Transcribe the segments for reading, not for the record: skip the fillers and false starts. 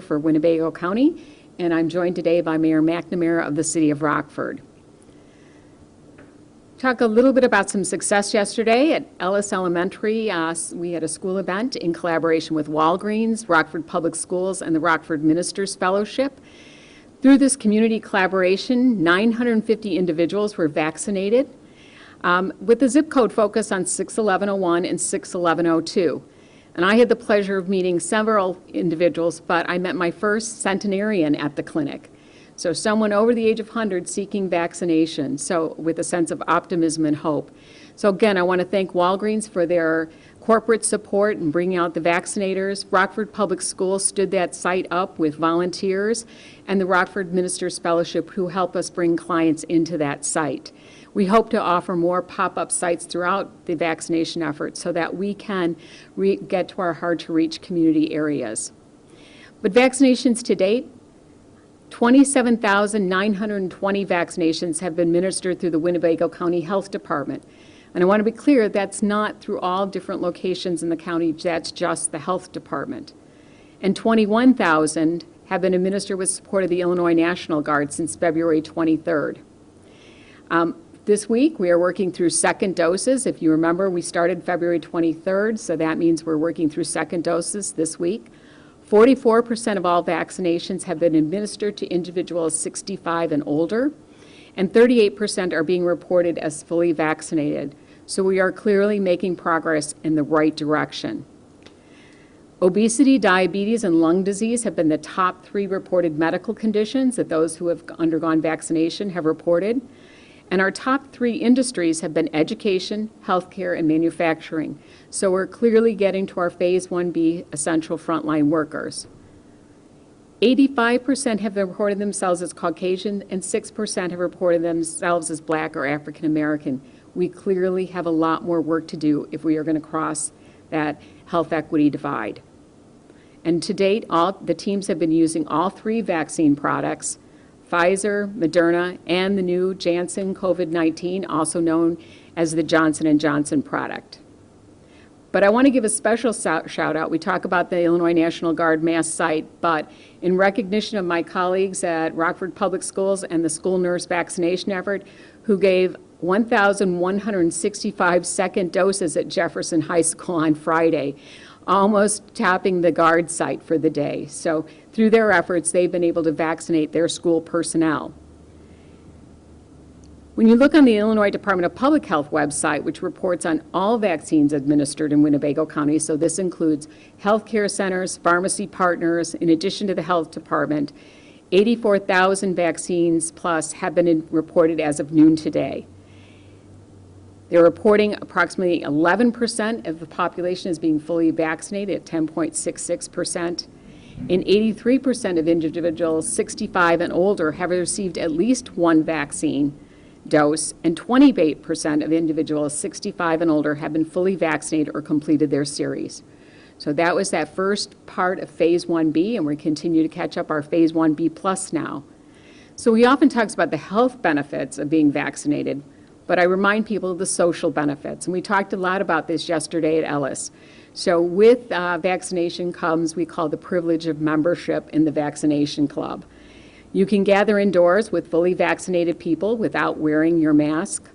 for Winnebago County, and I'm joined today by Mayor McNamara of the City of Rockford. Talk a little bit about some success yesterday at Ellis Elementary. We had a school event in collaboration with Walgreens, Rockford Public Schools, and the Rockford Ministers Fellowship. Through this community collaboration, 950 individuals were vaccinated with the zip code focus on 61101 and 61102. And I had the pleasure of meeting several individuals, but I met my first centenarian at the clinic. So someone over the age of 100 seeking vaccination, so with a sense of optimism and hope. So again, I want to thank Walgreens for their corporate support in bringing out the vaccinators. Rockford Public Schools stood that site up with volunteers, and the Rockford Ministers Fellowship, who help us bring clients into that site. We hope to offer more pop-up sites throughout the vaccination effort so that we can get to our hard-to-reach community areas. But vaccinations to date, 27,920 vaccinations have been administered through the Winnebago County Health Department. And I want to be clear, that's not through all different locations in the county, that's just the health department. And 21,000 have been administered with support of the Illinois National Guard since February 23rd. This week, we are working through second doses. If you remember, we started February 23rd, so that means we're working through second doses this week. 44% of all vaccinations have been administered to individuals 65 and older, and 38% are being reported as fully vaccinated. So we are clearly making progress in the right direction. Obesity, diabetes, and lung disease have been the top 3 reported medical conditions that those who have undergone vaccination have reported. And our top 3 industries have been education, healthcare, and manufacturing. So we're clearly getting to our Phase 1B essential frontline workers. 85% have reported themselves as Caucasian, and 6% have reported themselves as Black or African American. We clearly have a lot more work to do if we are going to cross that health equity divide. And to date, the teams have been using all 3 vaccine products, Pfizer, Moderna, and the new Janssen COVID-19, also known as the Johnson & Johnson product. But I want to give a special shout out. We talk about the Illinois National Guard mass site, but in recognition of my colleagues at Rockford Public Schools and the school nurse vaccination effort, who gave 1,165 second doses at Jefferson High School on Friday, almost topping the Guard site for the day. So through their efforts, they've been able to vaccinate their school personnel. When you look on the Illinois Department of Public Health website, which reports on all vaccines administered in Winnebago County, so this includes healthcare centers, pharmacy partners, in addition to the health department, 84,000 vaccines plus have been reported as of noon today. They're reporting approximately 11% of the population is being fully vaccinated at 10.66%. And 83% of individuals 65 and older have received at least 1 vaccine dose, and 28% of individuals 65 and older have been fully vaccinated or completed their series. So that was that first part of Phase 1B, and we continue to catch up our Phase 1B plus now. So we often talk about the health benefits of being vaccinated, but I remind people of the social benefits, and we talked a lot about this yesterday at Ellis. So with vaccination comes, we call the privilege of membership in the Vaccination Club. You can gather indoors with fully vaccinated people without wearing your mask.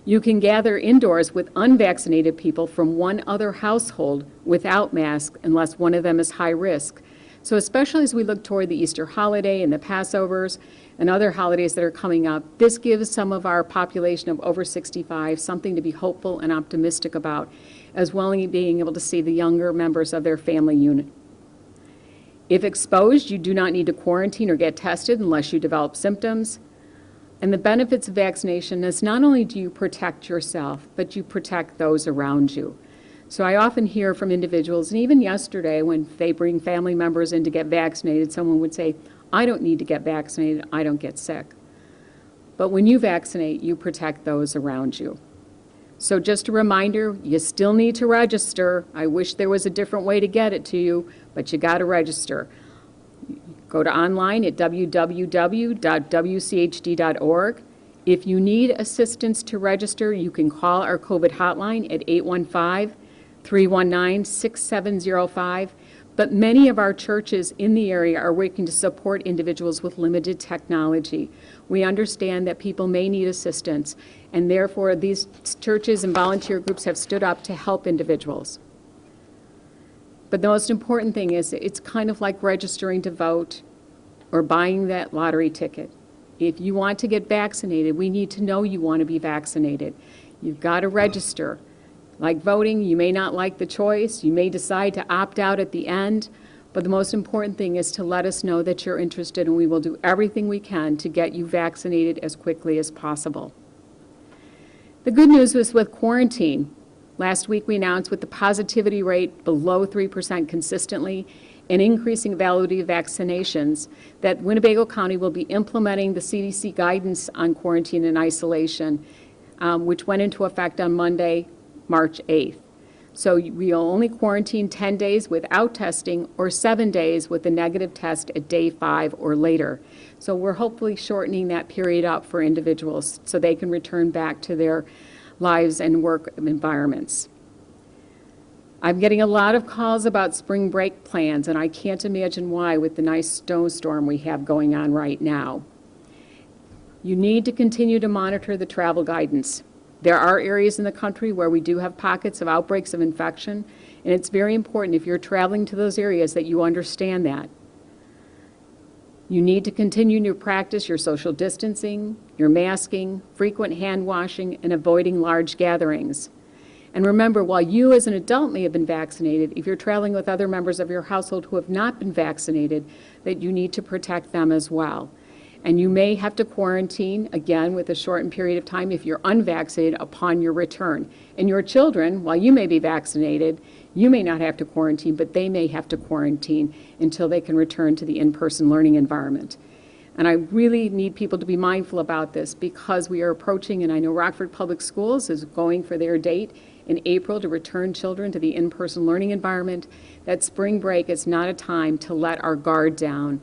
You can gather indoors with unvaccinated people from one other household without mask unless one of them is high risk. So especially as we look toward the Easter holiday and the Passovers and other holidays that are coming up, this gives some of our population of over 65 something to be hopeful and optimistic about, as well as being able to see the younger members of their family unit. If exposed, you do not need to quarantine or get tested unless you develop symptoms. And the benefits of vaccination is not only do you protect yourself, but you protect those around you. So I often hear from individuals, and even yesterday when they bring family members in to get vaccinated, someone would say, I don't need to get vaccinated, I don't get sick. But when you vaccinate, you protect those around you. So just a reminder, you still need to register. I wish there was a different way to get it to you, but you got to register. Go to online at www.wchd.org. If you need assistance to register, you can call our COVID hotline at 815-319-6705. But many of our churches in the area are working to support individuals with limited technology. We understand that people may need assistance, and therefore these churches and volunteer groups have stood up to help individuals. But the most important thing is it's kind of like registering to vote or buying that lottery ticket. If you want to get vaccinated, we need to know you want to be vaccinated. You've got to register. Like voting, you may not like the choice. You may decide to opt out at the end. But the most important thing is to let us know that you're interested, and we will do everything we can to get you vaccinated as quickly as possible. The good news was with quarantine. Last week we announced with the positivity rate below 3% consistently and increasing availability of vaccinations that Winnebago County will be implementing the CDC guidance on quarantine and isolation, which went into effect on Monday, March 8th. So we'll only quarantine 10 days without testing or 7 days with a negative test at day 5 or later. So we're hopefully shortening that period up for individuals so they can return back to their lives and work environments. I'm getting a lot of calls about spring break plans, and I can't imagine why with the nice snowstorm we have going on right now. You need to continue to monitor the travel guidance. There are areas in the country where we do have pockets of outbreaks of infection, and it's very important if you're traveling to those areas that you understand that. You need to continue to practice your social distancing, your masking, frequent hand washing, and avoiding large gatherings. And remember, while you as an adult may have been vaccinated, if you're traveling with other members of your household who have not been vaccinated, that you need to protect them as well. And you may have to quarantine, again, with a shortened period of time if you're unvaccinated upon your return. And your children, while you may be vaccinated, you may not have to quarantine, but they may have to quarantine until they can return to the in-person learning environment. And I really need people to be mindful about this because we are approaching, and I know Rockford Public Schools is going for their date in April to return children to the in-person learning environment. That spring break is not a time to let our guard down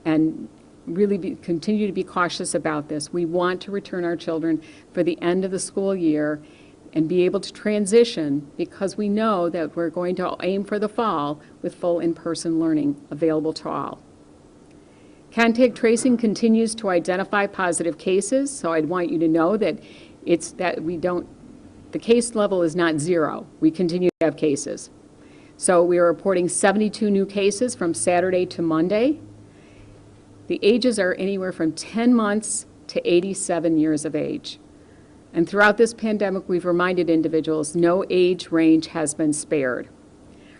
and really continue to be cautious about this. We want to return our children for the end of the school year and be able to transition because we know that we're going to aim for the fall with full in-person learning available to all. Contact tracing continues to identify positive cases, so I'd want you to know that the case level is not zero. We continue to have cases. So we are reporting 72 new cases from Saturday to Monday. The ages are anywhere from 10 months to 87 years of age. And throughout this pandemic, we've reminded individuals no age range has been spared.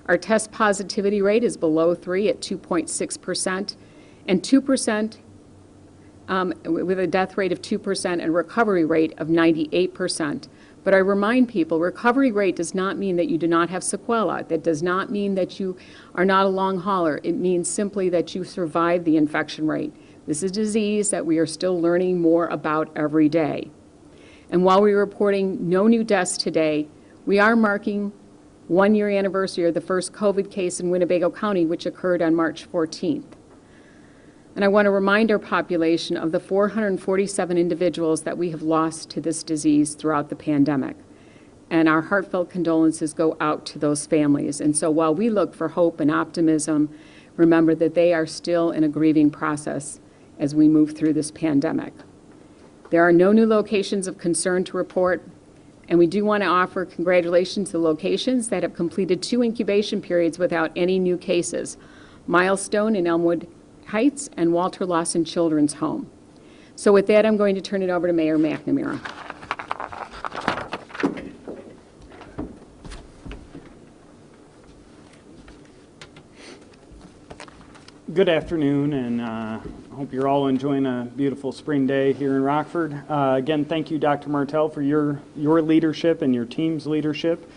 Our test positivity rate is below 3 at 2.6%, and 2% with a death rate of 2% and recovery rate of 98%. But I remind people, recovery rate does not mean that you do not have sequelae. That does not mean that you are not a long hauler. It means simply that you survive the infection rate. This is a disease that we are still learning more about every day. And while we're reporting no new deaths today, we are marking 1-year anniversary of the first COVID case in Winnebago County, which occurred on March 14th. And I want to remind our population of the 447 individuals that we have lost to this disease throughout the pandemic. And our heartfelt condolences go out to those families. And so while we look for hope and optimism, remember that they are still in a grieving process as we move through this pandemic. There are no new locations of concern to report, and we do want to offer congratulations to locations that have completed 2 incubation periods without any new cases: Milestone in Elmwood Heights and Walter Lawson Children's Home. So with that, I'm going to turn it over to Mayor McNamara. Good afternoon, and I hope you're all enjoying a beautiful spring day here in Rockford. Again, thank you, Dr. Martell, for your leadership and your team's leadership.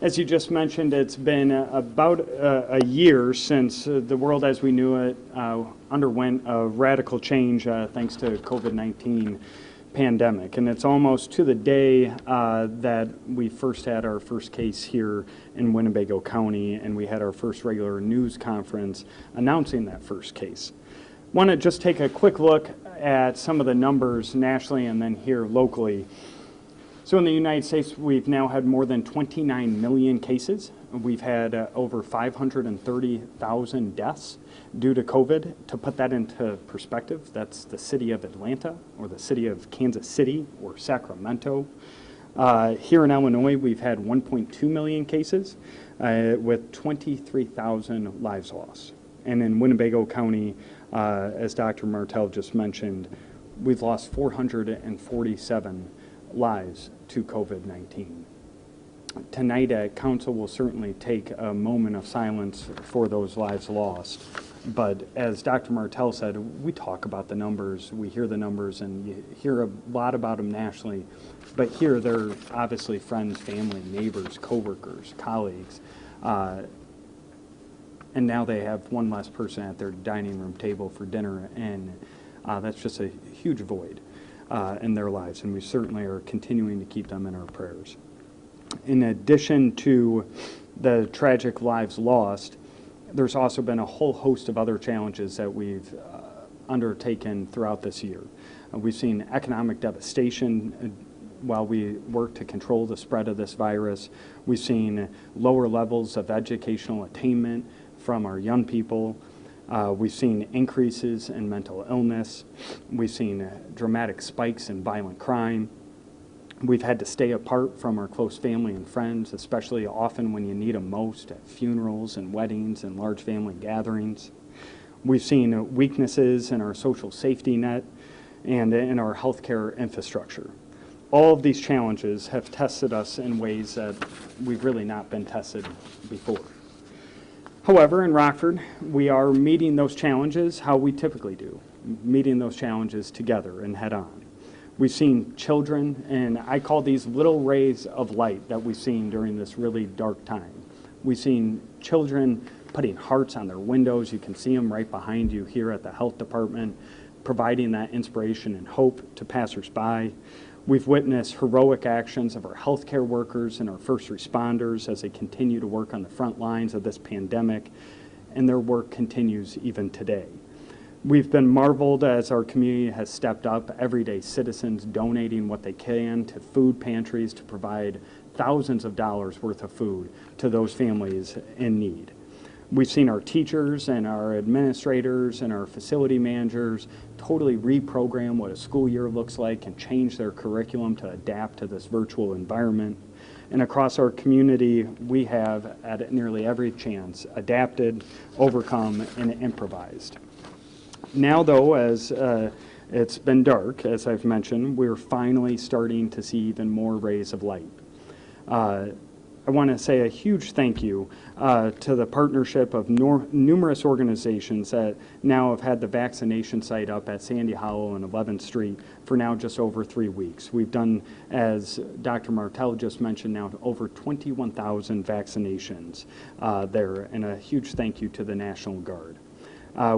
As you just mentioned, it's been about a year since the world as we knew it underwent a radical change thanks to COVID-19 pandemic. And it's almost to the day that we first had our first case here in Winnebago County, and we had our first regular news conference announcing that first case. Want to just take a quick look at some of the numbers nationally and then here locally. So in the United States, we've now had more than 29 million cases. We've had over 530,000 deaths due to COVID. To put that into perspective, that's the city of Atlanta or the city of Kansas City or Sacramento. Here in Illinois, we've had 1.2 million cases with 23,000 lives lost. And in Winnebago County, as Dr. Martell just mentioned, we've lost 447 lives to COVID-19. Tonight at council, we'll certainly take a moment of silence for those lives lost. But as Dr. Martell said, we talk about the numbers, we hear the numbers, and you hear a lot about them nationally. But here, they're obviously friends, family, neighbors, coworkers, colleagues. And now they have one less person at their dining room table for dinner, and that's just a huge void in their lives, and we certainly are continuing to keep them in our prayers. In addition to the tragic lives lost, there's also been a whole host of other challenges that we've undertaken throughout this year. We've seen economic devastation while we work to control the spread of this virus. We've seen lower levels of educational attainment from our young people. We've seen increases in mental illness. We've seen dramatic spikes in violent crime. We've had to stay apart from our close family and friends, especially often when you need them most at funerals and weddings and large family gatherings. We've seen weaknesses in our social safety net and in our healthcare infrastructure. All of these challenges have tested us in ways that we've really not been tested before. However, in Rockford, we are meeting those challenges how we typically do, meeting those challenges together and head on. We've seen children, and I call these little rays of light that we've seen during this really dark time. We've seen children putting hearts on their windows. You can see them right behind you here at the health department, providing that inspiration and hope to passersby. We've witnessed heroic actions of our healthcare workers and our first responders as they continue to work on the front lines of this pandemic, and their work continues even today. We've been marveled as our community has stepped up, everyday citizens donating what they can to food pantries to provide thousands of dollars worth of food to those families in need. We've seen our teachers and our administrators and our facility managers totally reprogram what a school year looks like and change their curriculum to adapt to this virtual environment. And across our community, we have, at nearly every chance, adapted, overcome, and improvised. Now, though, as it's been dark, as I've mentioned, we're finally starting to see even more rays of light. I want to say a huge thank you to the partnership of numerous organizations that now have had the vaccination site up at Sandy Hollow and 11th Street for now just over 3 weeks. We've done, as Dr. Martell just mentioned, now over 21,000 vaccinations there, and a huge thank you to the National Guard.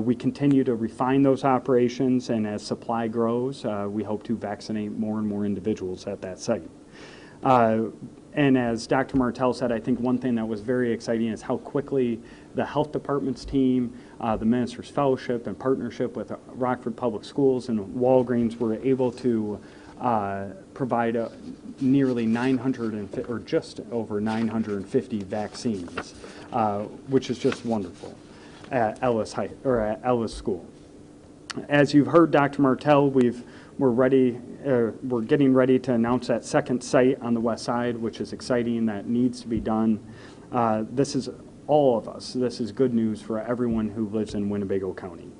We continue to refine those operations, and as supply grows, we hope to vaccinate more and more individuals at that site. And as Dr. Martell said, I think one thing that was very exciting is how quickly the health department's team, the Minister's Fellowship, in partnership with Rockford Public Schools and Walgreens were able to provide nearly 950, or just over 950 vaccines, which is just wonderful at Ellis at Ellis School. As you've heard Dr. Martell, we're getting ready to announce that second site on the west side, which is exciting. That needs to be done. This is all of us. This is good news for everyone who lives in Winnebago County.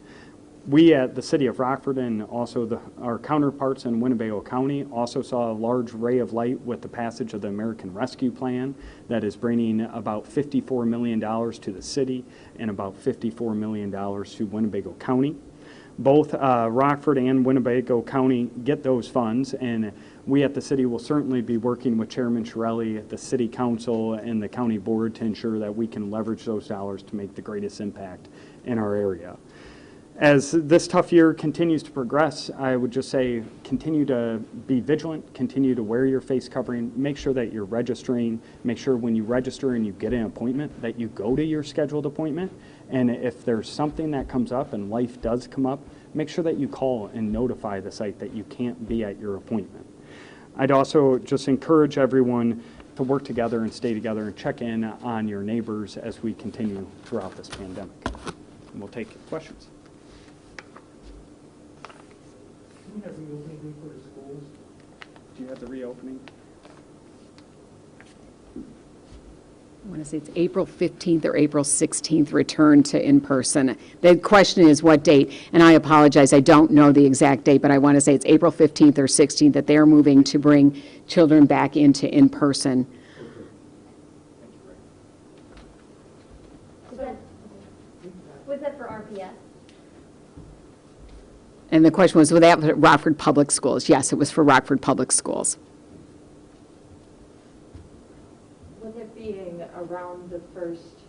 We at the city of Rockford and also our counterparts in Winnebago County also saw a large ray of light with the passage of the American Rescue Plan that is bringing about $54 million to the city and about $54 million to Winnebago County. Both Rockford and Winnebago County get those funds, and we at the city will certainly be working with Chairman Shirelli, the City Council, and the County Board to ensure that we can leverage those dollars to make the greatest impact in our area. As this tough year continues to progress, I would just say continue to be vigilant, continue to wear your face covering, make sure that you're registering, make sure when you register and you get an appointment that you go to your scheduled appointment. And if there's something that comes up and life does come up, make sure that you call and notify the site that you can't be at your appointment. I'd also just encourage everyone work together and stay together and check in on your neighbors as we continue throughout this pandemic. And we'll take questions. Do we have reopening date for the schools? Do you have the reopening? I want to say it's April 15th or April 16th return to in-person. The question is what date, and I apologize, I don't know the exact date, but I want to say it's April 15th or 16th that they're moving to bring children back into in-person. Was that for RPS? And the question was that for Rockford Public Schools? Yes, it was for Rockford Public Schools. With it being around the first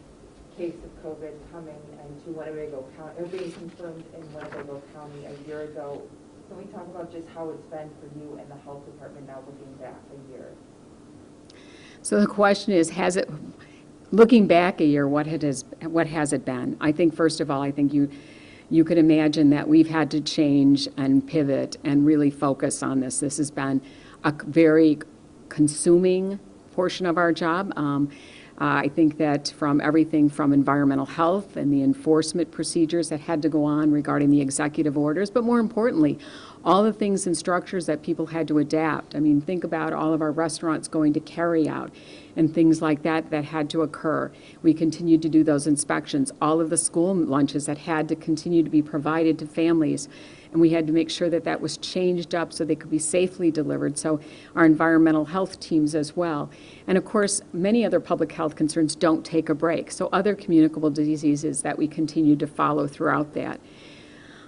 case of COVID coming into Winnebago County, or being confirmed in Winnebago County a year ago, can we talk about just how it's been for you and the health department now looking back a year? So the question is, looking back a year, what has it been? I think, first of all, I think you could imagine that we've had to change and pivot and really focus on this. This has been a very consuming portion of our job. I think that from everything from environmental health and the enforcement procedures that had to go on regarding the executive orders, but more importantly, all the things and structures that people had to adapt. I mean, think about all of our restaurants going to carry out and things like that that had to occur. We continued to do those inspections, all of the school lunches that had to continue to be provided to families. And we had to make sure that that was changed up so they could be safely delivered. So our environmental health teams as well. And of course, many other public health concerns don't take a break. So other communicable diseases that we continue to follow throughout that.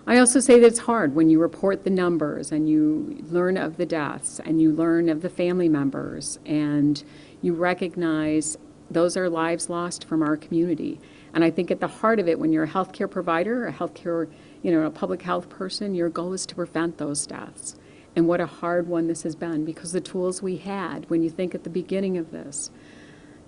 I also say that it's hard when you report the numbers and you learn of the deaths and you learn of the family members and you recognize those are lives lost from our community. And I think at the heart of it, when you're a healthcare provider, a healthcare, a public health person, your goal is to prevent those deaths. And what a hard one this has been, because the tools we had, when you think at the beginning of this,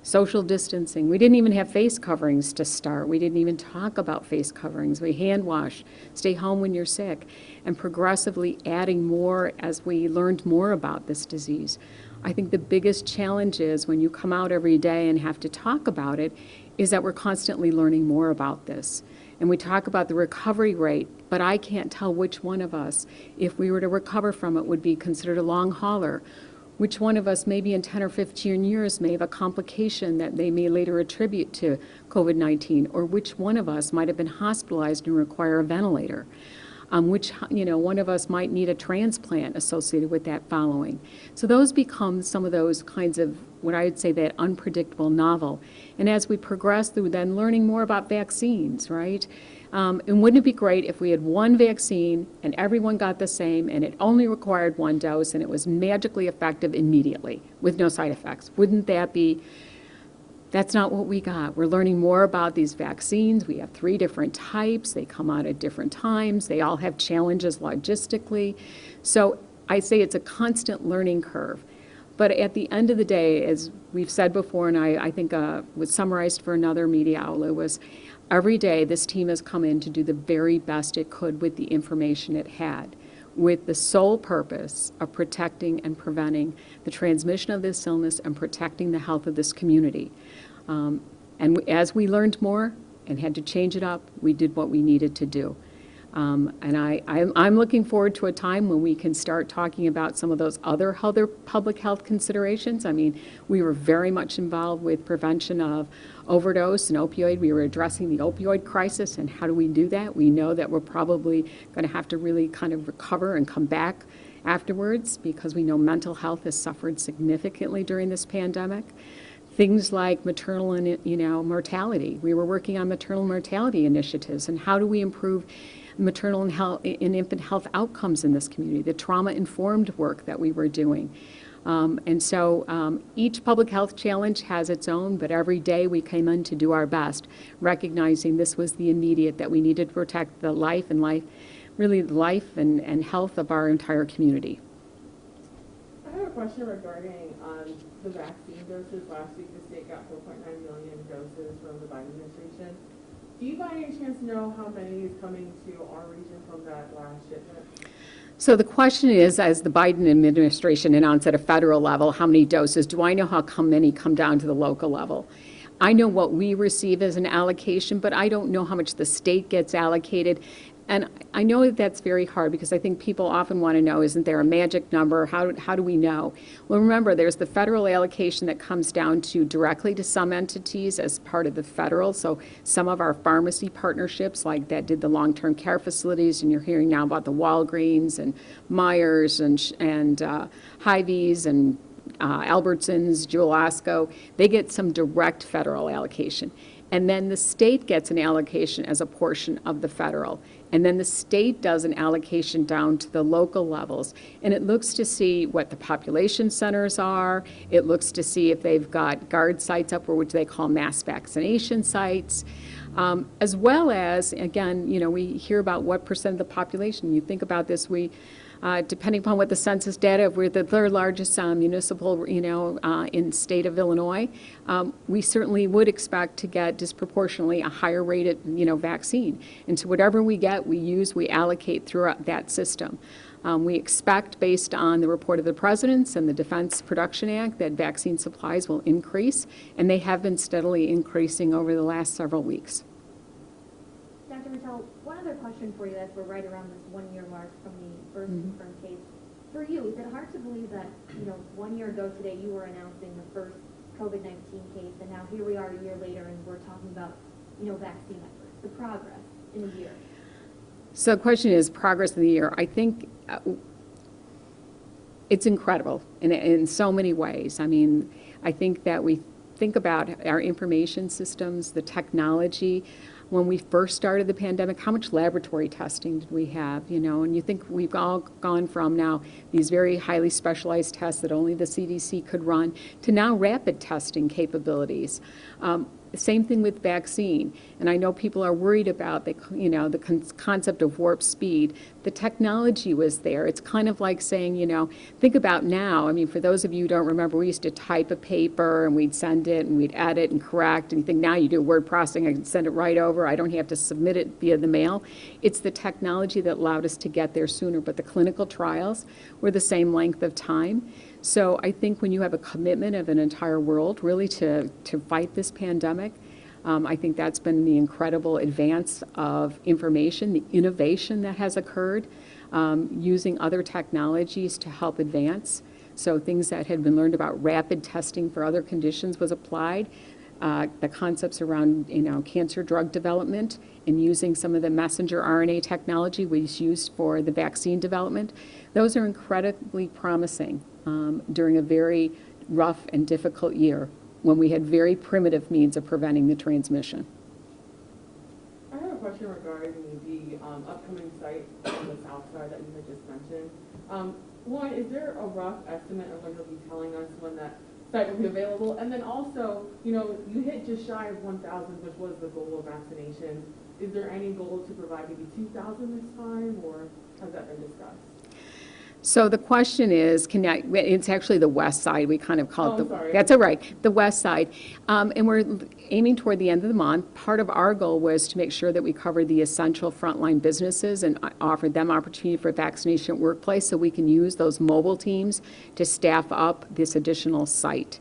social distancing, we didn't even have face coverings to start. We didn't even talk about face coverings. We hand wash, stay home when you're sick, and progressively adding more as we learned more about this disease. I think the biggest challenge is when you come out every day and have to talk about it, is that we're constantly learning more about this. And we talk about the recovery rate, but I can't tell which one of us, if we were to recover from it, would be considered a long hauler. Which one of us, maybe in 10 or 15 years, may have a complication that they may later attribute to COVID-19, or which one of us might have been hospitalized and require a ventilator. Which one of us might need a transplant associated with that following. So those become some of those kinds of, what I would say, that unpredictable novel. And as we progress through then learning more about vaccines, right? And wouldn't it be great if we had one vaccine and everyone got the same and it only required one dose and it was magically effective immediately with no side effects? Wouldn't that be? That's not what we got. We're learning more about these vaccines. We have 3 different types. They come out at different times. They all have challenges logistically. So I say it's a constant learning curve. But at the end of the day, as we've said before, and I think was summarized for another media outlet, was every day this team has come in to do the very best it could with the information it had, with the sole purpose of protecting and preventing the transmission of this illness and protecting the health of this community. As we learned more and had to change it up, we did what we needed to do. And I'm looking forward to a time when we can start talking about some of those other public health considerations. I mean, we were very much involved with prevention of overdose and opioid. We were addressing the opioid crisis, and how do we do that? We know that we're probably going to have to really kind of recover and come back afterwards, because we know mental health has suffered significantly during this pandemic. Things like maternal and mortality. We were working on maternal mortality initiatives, and how do we improve maternal and infant health outcomes in this community, the trauma-informed work that we were doing. And so each public health challenge has its own, but every day we came in to do our best, recognizing this was the immediate, that we needed to protect the life and health of our entire community. I have a question regarding the vaccine doses. Last week, the state got 4.9 million doses from the Biden administration. Do you by any chance know how many is coming to our region from that last shipment? So the question is, as the Biden administration announced at a federal level, how many doses? Do I know how many come down to the local level? I know what we receive as an allocation, but I don't know how much the state gets allocated. And I know that that's very hard because I think people often want to know, isn't there a magic number? How do we know? Well, remember, there's the federal allocation that comes down to directly to some entities as part of the federal. So some of our pharmacy partnerships, like that did the long-term care facilities, and you're hearing now about the Walgreens and Myers and Hy-Vee's and Albertsons, Jewel-Osco, they get some direct federal allocation. And then the state gets an allocation as a portion of the federal. And then the state does an allocation down to the local levels. And it looks to see what the population centers are. It looks to see if they've got guard sites up, or which they call mass vaccination sites. As well as, again, we hear about what percent of the population. You think about this, depending upon what the census data, if we're the third largest municipal, in the state of Illinois, we certainly would expect to get disproportionately a higher rated, vaccine. And so whatever we get, we use, we allocate throughout that system. We expect, based on the report of the presidents and the Defense Production Act, that vaccine supplies will increase, and they have been steadily increasing over the last several weeks. Dr. Mattel, one other question for you as we're right around this 1 year mark from the first confirmed case. For you, is it hard to believe that, 1 year ago today you were announcing the first COVID-19 case, and now here we are a year later and we're talking about, vaccine efforts, the progress in a year? So the question is progress in the year. I think it's incredible in so many ways. I mean, I think that we think about our information systems, the technology. When we first started the pandemic, how much laboratory testing did we have, and you think we've all gone from now these very highly specialized tests that only the CDC could run to now rapid testing capabilities. Same thing with vaccine. And I know people are worried about the concept of warp speed. The technology was there. It's kind of like saying, think about now. I mean, for those of you who don't remember, we used to type a paper and we'd send it and we'd edit and correct. And you think now you do word processing, I can send it right over. I don't have to submit it via the mail. It's the technology that allowed us to get there sooner. But the clinical trials were the same length of time. So I think when you have a commitment of an entire world really to fight this pandemic, I think that's been the incredible advance of information, the innovation that has occurred, using other technologies to help advance. So things that had been learned about rapid testing for other conditions was applied. The concepts around cancer drug development and using some of the messenger RNA technology was used for the vaccine development. Those are incredibly promising during a very rough and difficult year when we had very primitive means of preventing the transmission. I have a question regarding the upcoming site on the south side that you had just mentioned. One, is there a rough estimate of when you'll be telling us when that site will be available? And then also, you hit just shy of 1,000, which was the goal of vaccinations. Is there any goal to provide maybe 2,000 this time, or has that been discussed? So the question is, it's actually the west side. We kind of call it sorry. That's all right, the west side. And we're aiming toward the end of the month. Part of our goal was to make sure that we covered the essential frontline businesses and offered them opportunity for vaccination at workplace so we can use those mobile teams to staff up this additional site.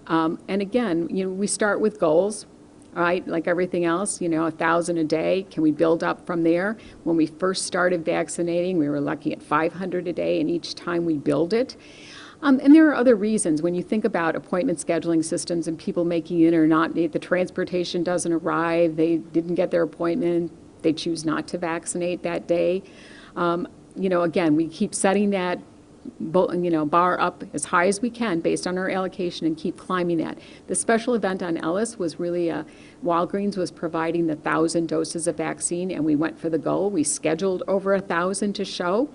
And again, we start with goals. Right, like everything else, 1,000 a day. Can we build up from there? When we first started vaccinating, we were lucky at 500 a day, and each time we build it. And there are other reasons. When you think about appointment scheduling systems and people making it or not, the transportation doesn't arrive, they didn't get their appointment, they choose not to vaccinate that day. Again, we keep setting that bar up as high as we can based on our allocation and keep climbing that. The special event on Ellis was really Walgreens was providing the 1,000 doses of vaccine, and we went for the goal. We scheduled over 1,000 to show.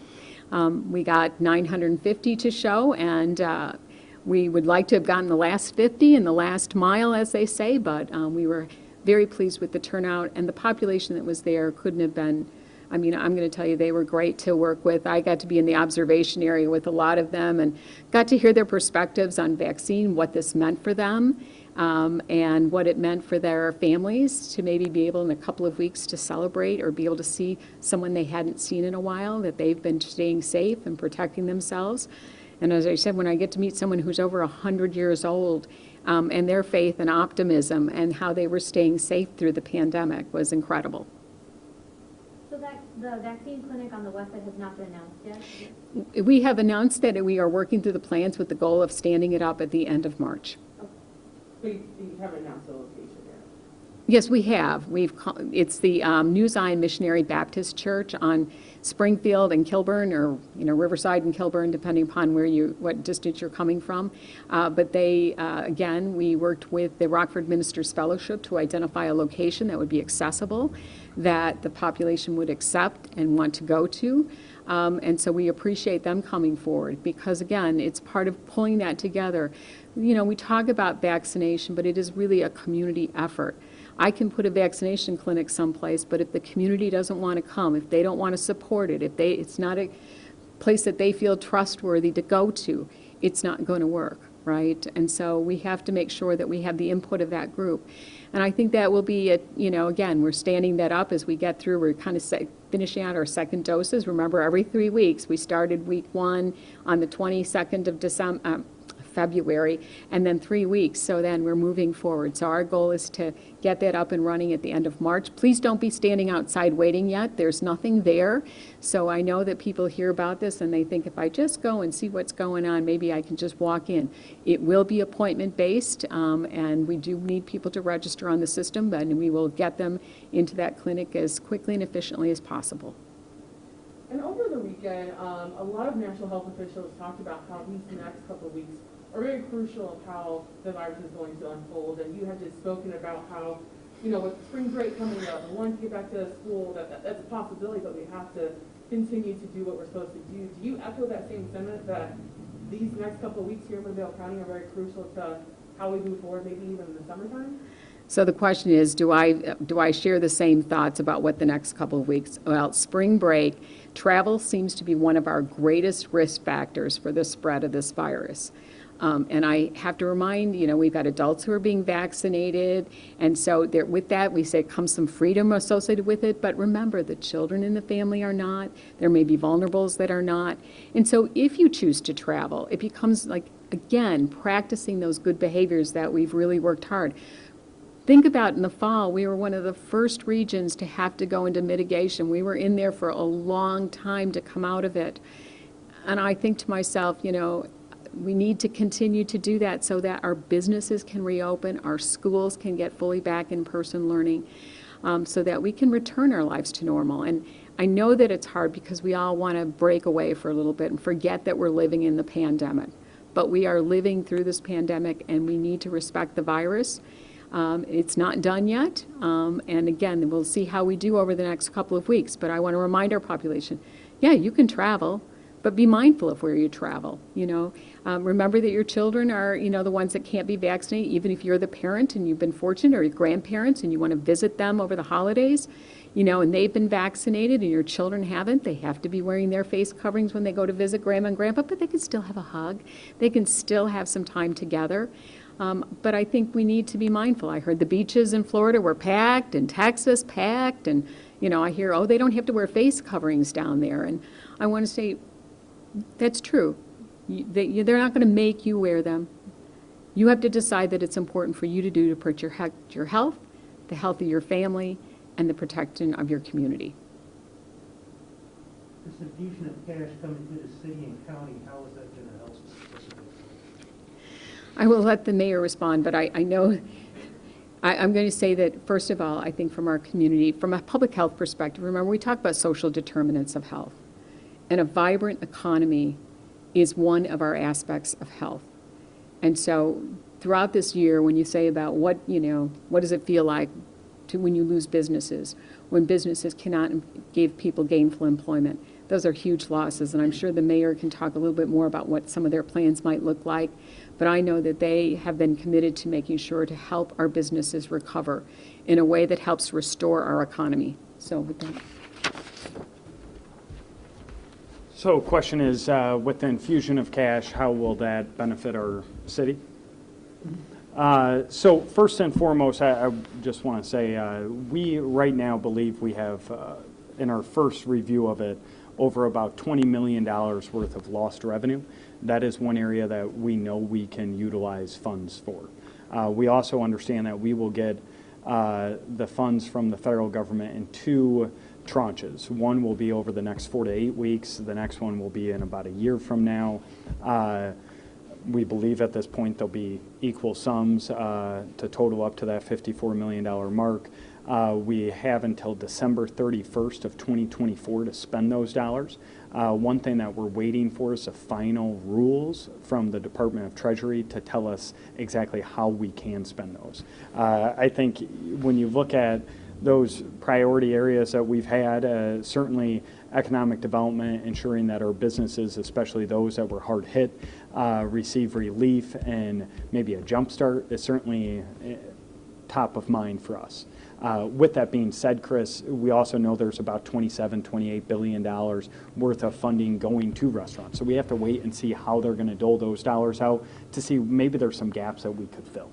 We got 950 to show, and we would like to have gotten the last 50 in the last mile, as they say, but we were very pleased with the turnout, and the population that was there couldn't have been. I'm going to tell you, they were great to work with. I got to be in the observation area with a lot of them and got to hear their perspectives on vaccine, what this meant for them. and what it meant for their families to maybe be able in a couple of weeks to celebrate or be able to see someone they hadn't seen in a while, that they've been staying safe and protecting themselves. And as I said, when I get to meet someone who's over 100 years old, and their faith and optimism and how they were staying safe through the pandemic was incredible. So that the vaccine clinic on the west side has not been announced yet? We have announced that we are working through the plans with the goal of standing it up at the end of March. But you haven't announced the location yet? Yes, we have. It's the New Zion Missionary Baptist Church on Springfield and Kilburn, or Riverside and Kilburn, depending upon what distance you're coming from. But they, again, we worked with the Rockford Ministers Fellowship to identify a location that would be accessible, that the population would accept and want to go to. And so we appreciate them coming forward because, again, it's part of pulling that together. We talk about vaccination, but it is really a community effort. I can put a vaccination clinic someplace, but if the community doesn't want to come, if they don't want to support it, if it's not a place that they feel trustworthy to go to, it's not going to work, right? And so we have to make sure that we have the input of that group. And I think that will be, again, we're standing that up as we get through. We're kind of finishing out our second doses. Remember, every 3 weeks, we started week 1 on the 22nd of February, and then 3 weeks. So then we're moving forward. So our goal is to get that up and running at the end of March. Please don't be standing outside waiting yet. There's nothing there. So I know that people hear about this and they think if I just go and see what's going on, maybe I can just walk in. It will be appointment based, and we do need people to register on the system, but we will get them into that clinic as quickly and efficiently as possible. And over the weekend, a lot of national health officials talked about how these next couple of weeks are very crucial of how the virus is going to unfold. And you had just spoken about how, with spring break coming up and wanting to get back to school, that's a possibility, but we have to continue to do what we're supposed to do. Do you echo that same sentiment that these next couple of weeks here in Winnebago County are very crucial to how we move forward, maybe even in the summertime? So the question is, do I share the same thoughts about what the next couple of weeks? Well, spring break, travel seems to be one of our greatest risk factors for the spread of this virus. And I have to remind, we've got adults who are being vaccinated, and so with that, we say comes some freedom associated with it, but remember, the children in the family are not. There may be vulnerables that are not. And so if you choose to travel, it becomes again, practicing those good behaviors that we've really worked hard. Think about in the fall, we were one of the first regions to have to go into mitigation. We were in there for a long time to come out of it. And I think to myself, we need to continue to do that so that our businesses can reopen, our schools can get fully back in-person learning, so that we can return our lives to normal. And I know that it's hard because we all want to break away for a little bit and forget that we're living in the pandemic. But we are living through this pandemic, and we need to respect the virus. It's not done yet, and again, we'll see how we do over the next couple of weeks. But I want to remind our population, yeah, you can travel, but be mindful of where you travel. Remember that your children are, the ones that can't be vaccinated. Even if you're the parent and you've been fortunate, or your grandparents, and you want to visit them over the holidays, and they've been vaccinated and your children haven't, they have to be wearing their face coverings when they go to visit grandma and grandpa, but they can still have a hug. They can still have some time together. But I think we need to be mindful. I heard the beaches in Florida were packed, and Texas packed, and I hear, they don't have to wear face coverings down there. And I want to say, that's true. They're not going to make you wear them. You have to decide that it's important for you to do to protect your health, the health of your family, and the protection of your community. This infusion of cash coming to the city and county, how is that going to help specifically? I will let the mayor respond, but I know I'm going to say that, first of all, I think from our community, from a public health perspective, remember we talk about social determinants of health. And a vibrant economy is one of our aspects of health. And so throughout this year, when you say about what does it feel like when you lose businesses, when businesses cannot give people gainful employment, those are huge losses. And I'm sure the mayor can talk a little bit more about what some of their plans might look like. But I know that they have been committed to making sure to help our businesses recover in a way that helps restore our economy. So with that. So question is, with the infusion of cash, how will that benefit our city? So first and foremost, I just want to say we right now believe we have, in our first review of it, over about $20 million worth of lost revenue. That is one area that we know we can utilize funds for. We also understand that we will get the funds from the federal government in two tranches. One will be over the next 4 to 8 weeks. The next one will be in about a year from now. We believe at this point there'll be equal sums to total up to that $54 million mark. We have until December 31st of 2024 to spend those dollars. One thing that we're waiting for is the final rules from the Department of Treasury to tell us exactly how we can spend those. I think when you look at those priority areas that we've had, certainly economic development, ensuring that our businesses, especially those that were hard hit, receive relief and maybe a jump start is certainly top of mind for us. With that being said, Chris, we also know there's about $28 billion worth of funding going to restaurants. So we have to wait and see how they're going to dole those dollars out to see maybe there's some gaps that we could fill.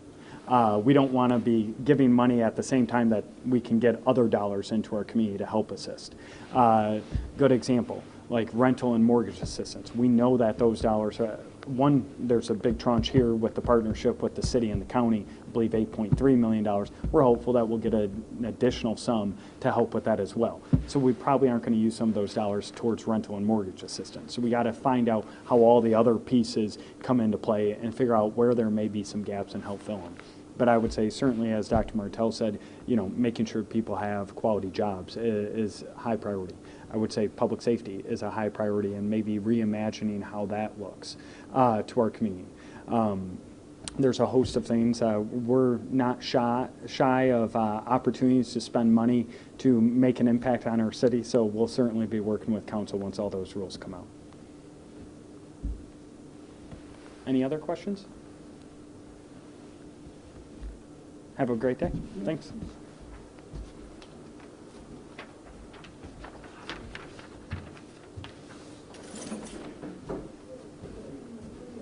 We don't want to be giving money at the same time that we can get other dollars into our community to help assist. Good example, like rental and mortgage assistance. We know that those dollars are, one, there's a big tranche here with the partnership with the city and the county, I believe $8.3 million. We're hopeful that we'll get an additional sum to help with that as well. So we probably aren't going to use some of those dollars towards rental and mortgage assistance. So we got to find out how all the other pieces come into play and figure out where there may be some gaps and help fill them. But I would say certainly, as Dr. Martell said, making sure people have quality jobs is high priority. I would say public safety is a high priority, and maybe reimagining how that looks to our community. There's a host of things. We're not shy of opportunities to spend money to make an impact on our city, so we'll certainly be working with council once all those rules come out. Any other questions? Have a great day. Thanks.